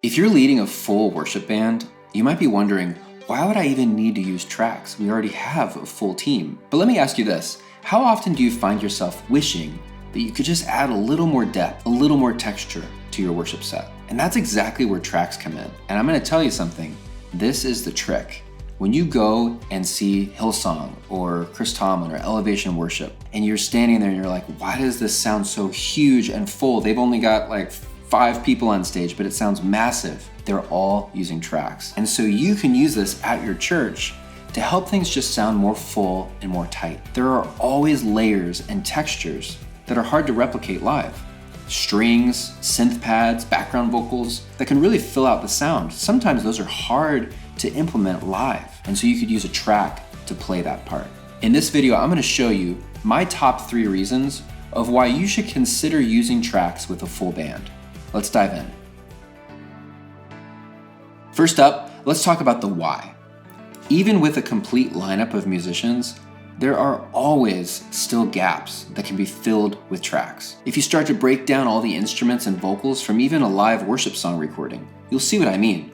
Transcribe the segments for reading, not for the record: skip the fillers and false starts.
If you're leading a full worship band, you might be wondering, why would I even need to use tracks? We already have a full team. But let me ask you this, how often do you find yourself wishing that you could just add a little more depth, a little more texture to your worship set? And that's exactly where tracks come in. And I'm gonna tell you something, this is the trick. When you go and see Hillsong or Chris Tomlin or Elevation Worship, and you're standing there and you're like, why does this sound so huge and full? They've only got like 5 people on stage, but it sounds massive. They're all using tracks. And so you can use this at your church to help things just sound more full and more tight. There are always layers and textures that are hard to replicate live. Strings, synth pads, background vocals that can really fill out the sound. Sometimes those are hard to implement live. And so you could use a track to play that part. In this video, I'm gonna show you my top 3 reasons of why you should consider using tracks with a full band. Let's dive in. First up, let's talk about the why. Even with a complete lineup of musicians, there are always still gaps that can be filled with tracks. If you start to break down all the instruments and vocals from even a live worship song recording, you'll see what I mean.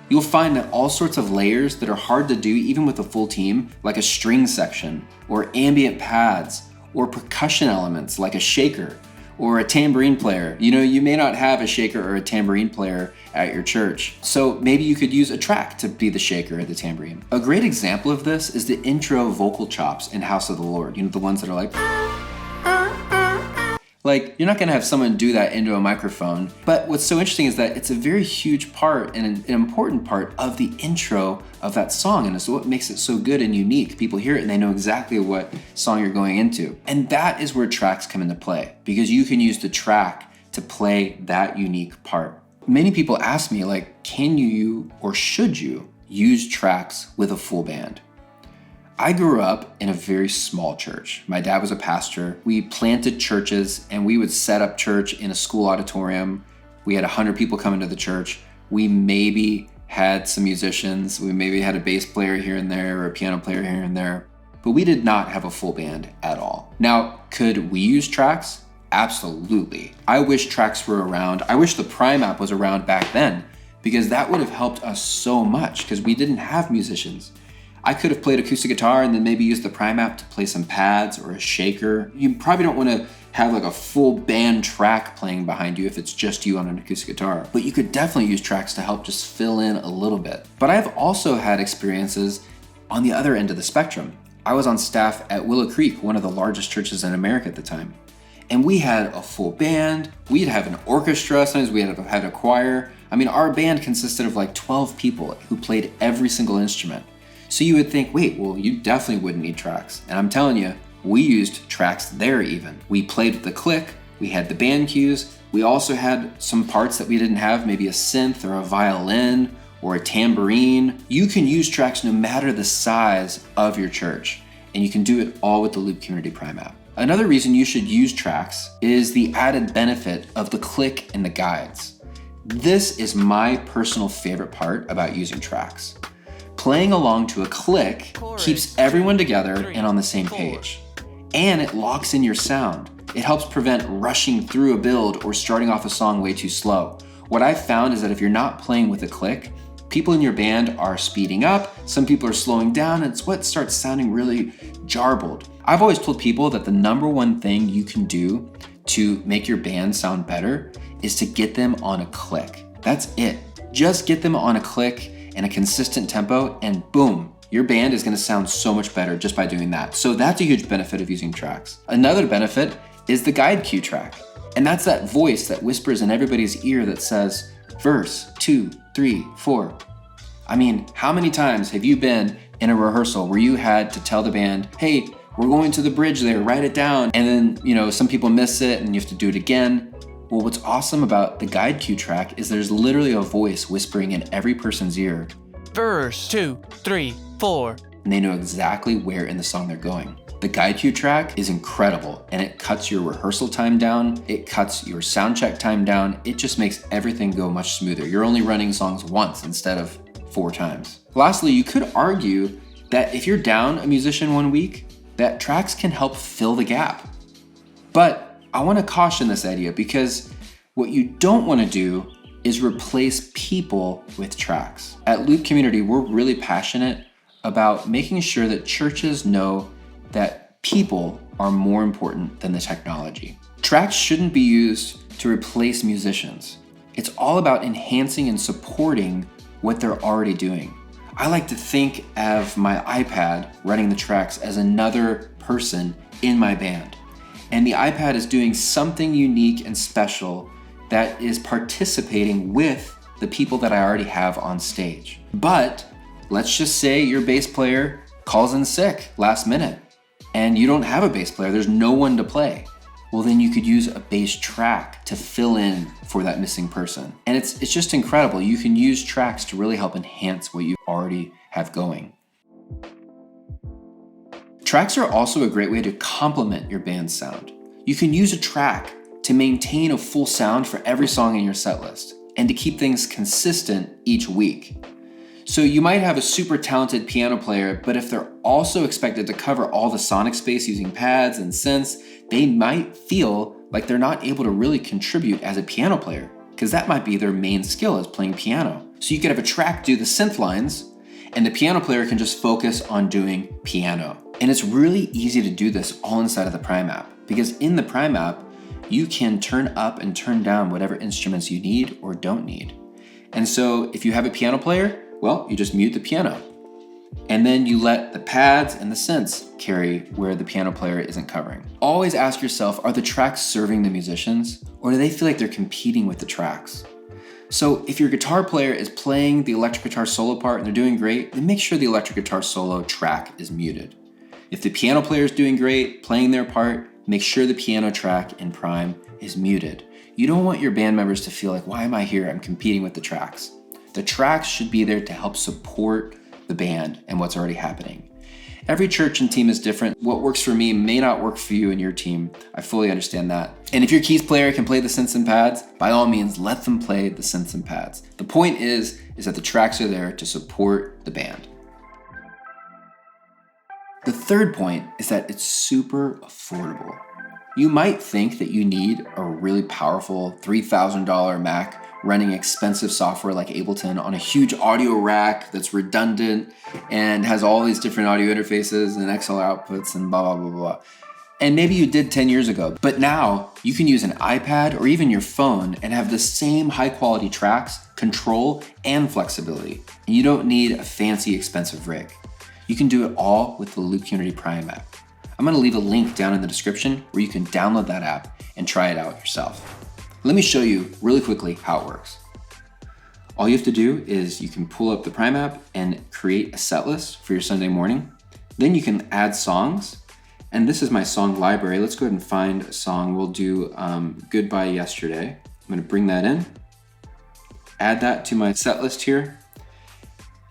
You'll find that all sorts of layers that are hard to do even with a full team, like a string section, or ambient pads, or percussion elements like a shaker, or a tambourine player. You know, you may not have a shaker or a tambourine player at your church, so maybe you could use a track to be the shaker or the tambourine. A great example of this is the intro vocal chops in House of the Lord. You know, the ones that are like you're not gonna have someone do that into a microphone, but what's so interesting is that it's a very huge part and an important part of the intro of that song, and it's what makes it so good and unique. People hear it and they know exactly what song you're going into. And that is where tracks come into play, because you can use the track to play that unique part. Many people ask me, like, can you or should you use tracks with a full band? I grew up in a very small church. My dad was a pastor. We planted churches and we would set up church in a school auditorium. We had 100 people coming to the church. We maybe had some musicians. We maybe had a bass player here and there or a piano player here and there, but we did not have a full band at all. Now, could we use tracks? Absolutely. I wish tracks were around. I wish the Prime app was around back then, because that would have helped us so much because we didn't have musicians. I could have played acoustic guitar and then maybe used the Prime app to play some pads or a shaker. You probably don't want to have like a full band track playing behind you if it's just you on an acoustic guitar, but you could definitely use tracks to help just fill in a little bit. But I've also had experiences on the other end of the spectrum. I was on staff at Willow Creek, one of the largest churches in America at the time. And we had a full band, we'd have an orchestra, sometimes we had a choir. I mean, our band consisted of like 12 people who played every single instrument. So you would think, wait, well, you definitely wouldn't need tracks. And I'm telling you, we used tracks there even. We played with the click, we had the band cues, we also had some parts that we didn't have, maybe a synth or a violin or a tambourine. You can use tracks no matter the size of your church, and you can do it all with the Loop Community Prime app. Another reason you should use tracks is the added benefit of the click and the guides. This is my personal favorite part about using tracks. Playing along to a click keeps everyone together and on the same page. And it locks in your sound. It helps prevent rushing through a build or starting off a song way too slow. What I've found is that if you're not playing with a click, people in your band are speeding up, some people are slowing down, and it's what starts sounding really jarbled. I've always told people that the number one thing you can do to make your band sound better is to get them on a click. That's it. Just get them on a click and a consistent tempo, and boom, your band is gonna sound so much better just by doing that. So that's a huge benefit of using tracks. Another benefit is the guide cue track. And that's that voice that whispers in everybody's ear that says, verse 2, 3, 4. I mean, how many times have you been in a rehearsal where you had to tell the band, hey, we're going to the bridge there, write it down. And then, you know, some people miss it and you have to do it again. Well, what's awesome about the guide cue track is there's literally a voice whispering in every person's ear. Verse 2, 3, 4. And they know exactly where in the song they're going. The guide cue track is incredible, and it cuts your rehearsal time down. It cuts your sound check time down. It just makes everything go much smoother. You're only running songs once instead of 4 times. Lastly, you could argue that if you're down a musician one week, that tracks can help fill the gap. But I want to caution this idea, because what you don't want to do is replace people with tracks. At Loop Community, we're really passionate about making sure that churches know that people are more important than the technology. Tracks shouldn't be used to replace musicians. It's all about enhancing and supporting what they're already doing. I like to think of my iPad running the tracks as another person in my band. And the iPad is doing something unique and special that is participating with the people that I already have on stage. But let's just say your bass player calls in sick last minute and you don't have a bass player, there's no one to play. Well, then you could use a bass track to fill in for that missing person. And it's just incredible. You can use tracks to really help enhance what you already have going. Tracks are also a great way to complement your band's sound. You can use a track to maintain a full sound for every song in your set list and to keep things consistent each week. So you might have a super talented piano player, but if they're also expected to cover all the sonic space using pads and synths, they might feel like they're not able to really contribute as a piano player, because that might be their main skill is playing piano. So you could have a track do the synth lines, and the piano player can just focus on doing piano. And it's really easy to do this all inside of the Prime app, because in the Prime app, you can turn up and turn down whatever instruments you need or don't need. And so if you have a piano player, well, you just mute the piano. And then you let the pads and the synths carry where the piano player isn't covering. Always ask yourself, are the tracks serving the musicians, or do they feel like they're competing with the tracks? So if your guitar player is playing the electric guitar solo part and they're doing great, then make sure the electric guitar solo track is muted. If the piano player is doing great, playing their part, make sure the piano track in Prime is muted. You don't want your band members to feel like, why am I here? I'm competing with the tracks. The tracks should be there to help support the band and what's already happening. Every church and team is different. What works for me may not work for you and your team. I fully understand that. And if your keys player can play the synths and pads, by all means, let them play the synths and pads. The point is that the tracks are there to support the band. The third point is that it's super affordable. You might think that you need a really powerful $3,000 Mac running expensive software like Ableton on a huge audio rack that's redundant and has all these different audio interfaces and XLR outputs and blah, blah, blah, blah. And maybe you did 10 years ago, but now you can use an iPad or even your phone and have the same high quality tracks, control, and flexibility. And you don't need a fancy, expensive rig. You can do it all with the Loop Community Prime app. I'm gonna leave a link down in the description where you can download that app and try it out yourself. Let me show you really quickly how it works. All you have to do is you can pull up the Prime app and create a set list for your Sunday morning. Then you can add songs. And this is my song library. Let's go ahead and find a song. We'll do Goodbye Yesterday. I'm gonna bring that in, add that to my set list here.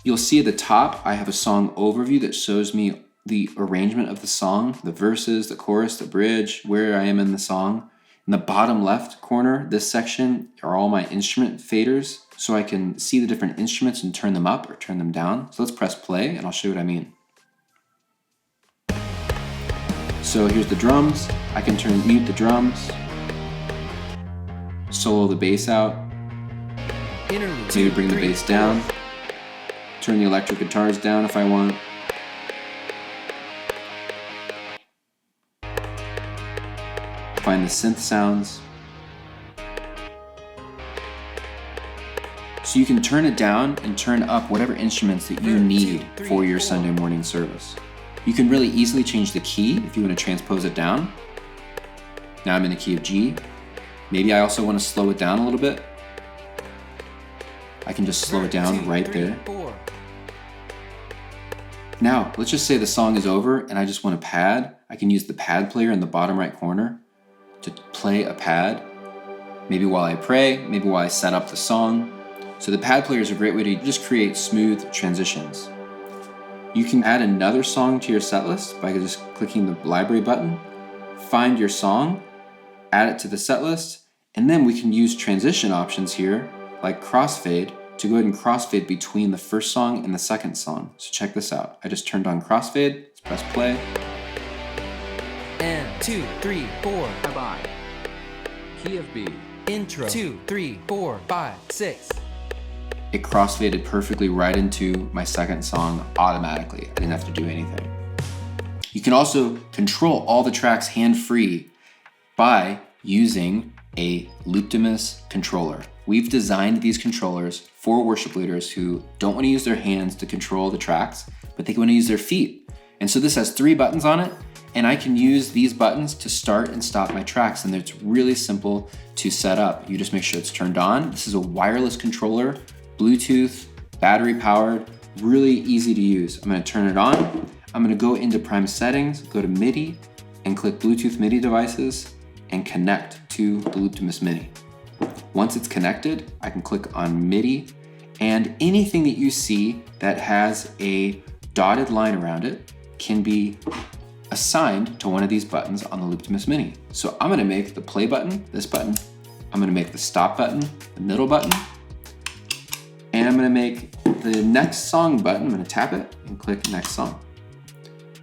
You'll see at the top, I have a song overview that shows me the arrangement of the song, the verses, the chorus, the bridge, where I am in the song. In the bottom left corner, this section are all my instrument faders, so I can see the different instruments and turn them up or turn them down. So let's press play and I'll show you what I mean. So here's the drums. I can mute the drums, solo the bass out, maybe bring the bass down, turn the electric guitars down if I want. Find the synth sounds. So you can turn it down and turn up whatever instruments that you need for your Sunday morning service. You can really easily change the key if you want to transpose it down. Now I'm in the key of G. Maybe I also want to slow it down a little bit. I can just slow it down right there. Now, let's just say the song is over and I just want a pad. I can use the pad player in the bottom right corner to play a pad, maybe while I pray, maybe while I set up the song. So the pad player is a great way to just create smooth transitions. You can add another song to your set list by just clicking the library button, find your song, add it to the set list, and then we can use transition options here, like crossfade, to go ahead and crossfade between the first song and the second song. So check this out. I just turned on crossfade, let's press play. And 2, 3, 4. Bye. Key of B. intro, 2, 3, 4, 5, 6. It crossfaded perfectly right into my second song automatically. I didn't have to do anything. You can also control all the tracks hand-free by using a Looptimus controller. We've designed these controllers for worship leaders who don't want to use their hands to control the tracks, but they want to use their feet. And so this has 3 buttons on it, and I can use these buttons to start and stop my tracks, and it's really simple to set up. You just make sure it's turned on. This is a wireless controller, Bluetooth, battery powered, really easy to use. I'm gonna turn it on. I'm gonna go into Prime settings, go to MIDI, and click Bluetooth MIDI devices, and connect to the Looptimus Mini. Once it's connected, I can click on MIDI, and anything that you see that has a dotted line around it can be assigned to one of these buttons on the Looptimus Mini. So I'm gonna make the play button, this button. I'm gonna make the stop button, the middle button. And I'm gonna make the next song button, I'm gonna tap it and click next song.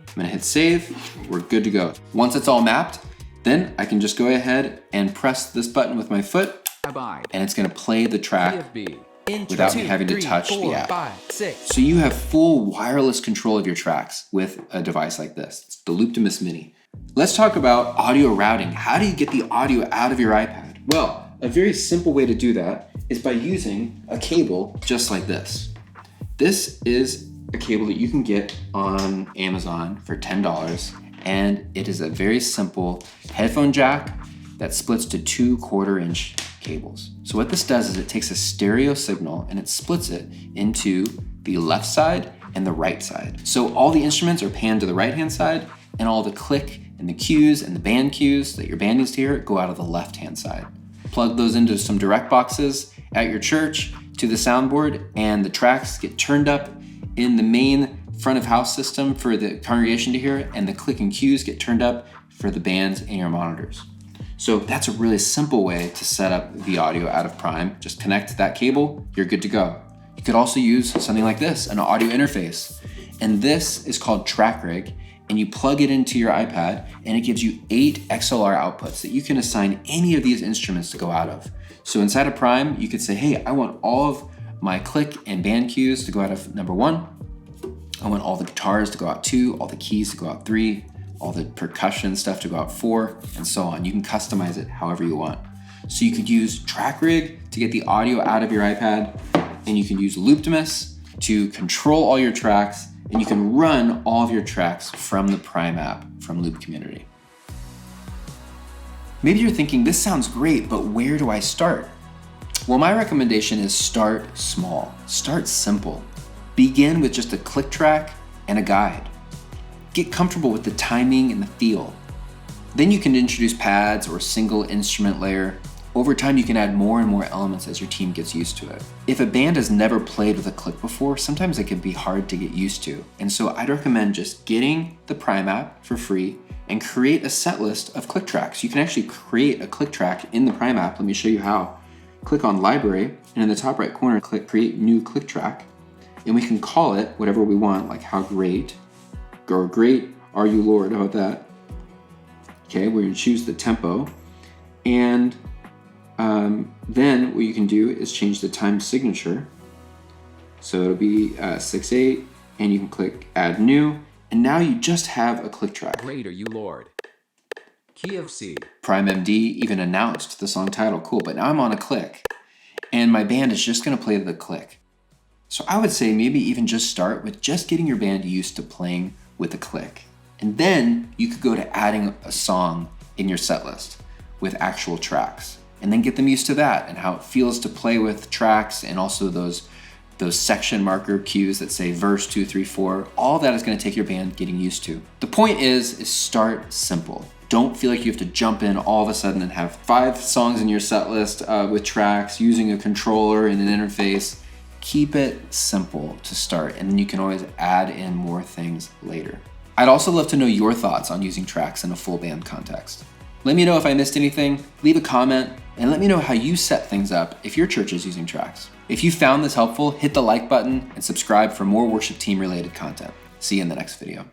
I'm gonna hit save, we're good to go. Once it's all mapped, then I can just go ahead and press this button with my foot, and it's gonna play the track without me having to touch the app. 5, 6. So you have full wireless control of your tracks with a device like this. It's the Looptimus Mini. Let's talk about audio routing. How do you get the audio out of your iPad? Well, a very simple way to do that is by using a cable just like this. This is a cable that you can get on Amazon for $10, and it is a very simple headphone jack that splits to 2 1/4-inch cables. So what this does is it takes a stereo signal and it splits it into the left side and the right side. So all the instruments are panned to the right-hand side, and all the click and the cues and the band cues that your band needs to hear go out of the left-hand side. Plug those into some direct boxes at your church to the soundboard, and the tracks get turned up in the main front of house system for the congregation to hear, and the click and cues get turned up for the bands in your monitors. So that's a really simple way to set up the audio out of Prime. Just connect that cable, you're good to go. You could also use something like this, an audio interface. And this is called TrackRig, and you plug it into your iPad, and it gives you 8 XLR outputs that you can assign any of these instruments to go out of. So inside of Prime, you could say, hey, I want all of my click and band cues to go out of number 1. I want all the guitars to go out 2, all the keys to go out 3, all the percussion stuff to go out 4, and so on. You can customize it however you want. So you could use TrackRig to get the audio out of your iPad, and you can use Looptimus to control all your tracks, and you can run all of your tracks from the Prime app from Loop Community. Maybe you're thinking, this sounds great, but where do I start? Well, my recommendation is start small, start simple. Begin with just a click track and a guide. Get comfortable with the timing and the feel. Then you can introduce pads or a single instrument layer. Over time, you can add more and more elements as your team gets used to it. If a band has never played with a click before, sometimes it can be hard to get used to. And so I'd recommend just getting the Prime app for free and create a set list of click tracks. You can actually create a click track in the Prime app. Let me show you how. Click on Library, and in the top right corner, click Create New Click Track. And we can call it whatever we want, like How Great, or Great Are You Lord, how about that? Okay, we're gonna choose the tempo. And then what you can do is change the time signature. So it'll be 6/8, and you can click Add New, and now you just have a click track. Great Are You Lord. Key of C. Prime MD even announced the song title, cool, but now I'm on a click, and my band is just gonna play the click. So I would say maybe even just start with just getting your band used to playing with a click. And then you could go to adding a song in your set list with actual tracks, and then get them used to that and how it feels to play with tracks, and also those section marker cues that say verse 2, 3, 4. All that is going to take your band getting used to. The point is start simple. Don't feel like you have to jump in all of a sudden and have 5 songs in your set list with tracks using a controller and an interface. Keep it simple to start, and then you can always add in more things later. I'd also love to know your thoughts on using tracks in a full band context. Let me know if I missed anything, leave a comment, and let me know how you set things up if your church is using tracks. If you found this helpful, hit the like button and subscribe for more worship team related content. See you in the next video.